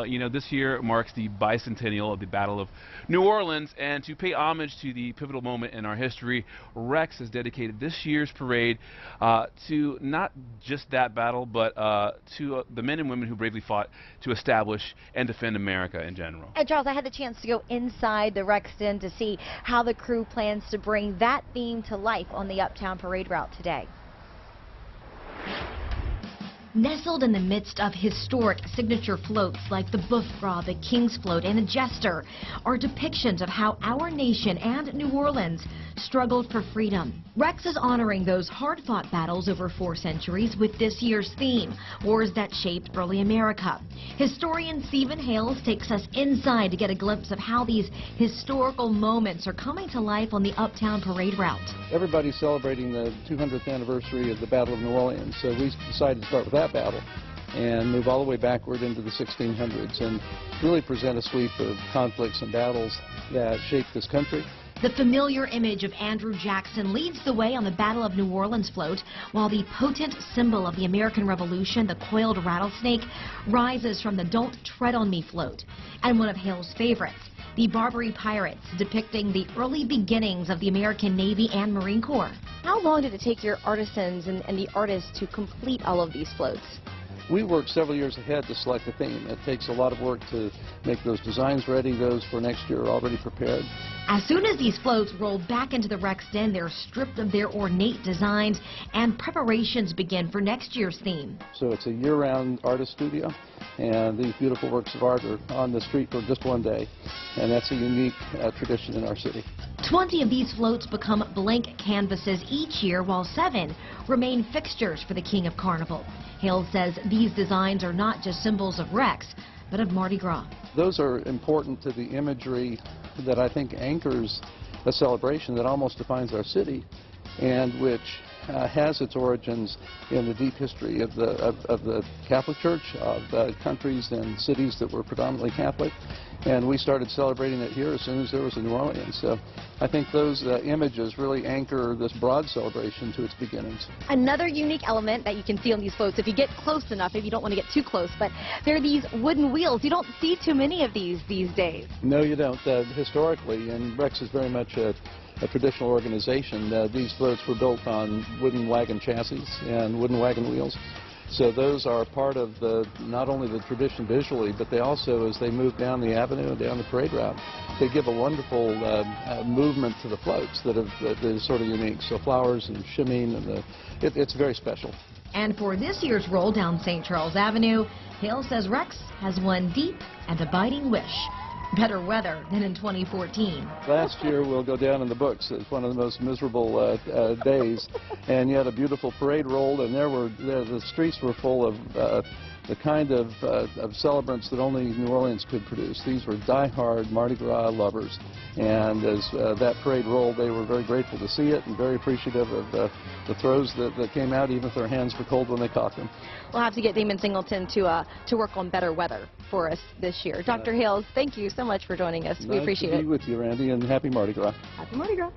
Well, you know, this year marks the bicentennial of the Battle of New Orleans, and to pay homage to the pivotal moment in our history, Rex has dedicated this year's parade to not just that battle, but to the men and women who bravely fought to establish and defend America in general. And Charles, I had the chance to go inside the Rex Den to see how the crew plans to bring that theme to life on the Uptown Parade route today. Nestled in the midst of historic signature floats like the Boeuf Gras, the King's Float, and the Jester are depictions of how our nation and New Orleans struggled for freedom. Rex is honoring those hard-fought battles over 4 centuries with this year's theme, Wars That Shaped Early America. Historian Stephen Hales takes us inside to get a glimpse of how these historical moments are coming to life on the Uptown Parade route. Everybody's celebrating the 200th anniversary of the Battle of New Orleans, so we decided to start with that battle and move all the way backward into the 1600s and really present a sweep of conflicts and battles that shaped this country. The familiar image of Andrew Jackson leads the way on the Battle of New Orleans float, while the potent symbol of the American Revolution, the coiled rattlesnake, rises from the Don't Tread on Me float. And one of Hale's favorites, the Barbary Pirates, depicting the early beginnings of the American Navy and Marine Corps. How long did it take your artisans and the artists to complete all of these floats? We worked several years ahead to select the theme. It takes a lot of work to make those designs ready. Those for next year are already prepared. As soon as these floats roll back into the Rex Den, they're stripped of their ornate designs and preparations begin for next year's theme. So it's a year-round artist studio, and these beautiful works of art are on the street for just one day, and that's a unique tradition in our city. 20 of these floats become blank canvases each year, while 7 remain fixtures for the King of Carnival. Hale says these designs are not just symbols of Rex, but of Mardi Gras. Those are important to the imagery that I think anchors a celebration that almost defines our city, and which has its origins in the deep history of the Catholic Church, of countries and cities that were predominantly Catholic. And we started celebrating it here as soon as there was a New Orleans. So I think those images really anchor this broad celebration to its beginnings. Another unique element that you can see on these floats, if you get close enough, if you don't want to get too close, but there are these wooden wheels. You don't see too many of these days. No, you don't. Historically, and Rex is very much a traditional organization. These floats were built on wooden wagon chassis and wooden wagon wheels. So those are part of not only the tradition visually, but they also, as they move down the avenue and down the parade route, they give a wonderful movement to the floats that is sort of unique. So flowers and shimmying, and it's very special. And for this year's roll down St. Charles Avenue, Hale says Rex has one deep and abiding wish: better weather than in 2014. Last year will go down in the books as one of the most miserable days, and yet a beautiful parade rolled, and the streets were full of the kind of celebrants that only New Orleans could produce. These were die-hard Mardi Gras lovers, and as that parade rolled, they were very grateful to see it and very appreciative of the throws that came out, even if their hands were cold when they caught them. We'll have to get Damon Singleton to work on better weather for us this year. Dr. Hales, thank you so much for joining us. We appreciate it. Nice to be with you, Randy, and happy Mardi Gras. Happy Mardi Gras.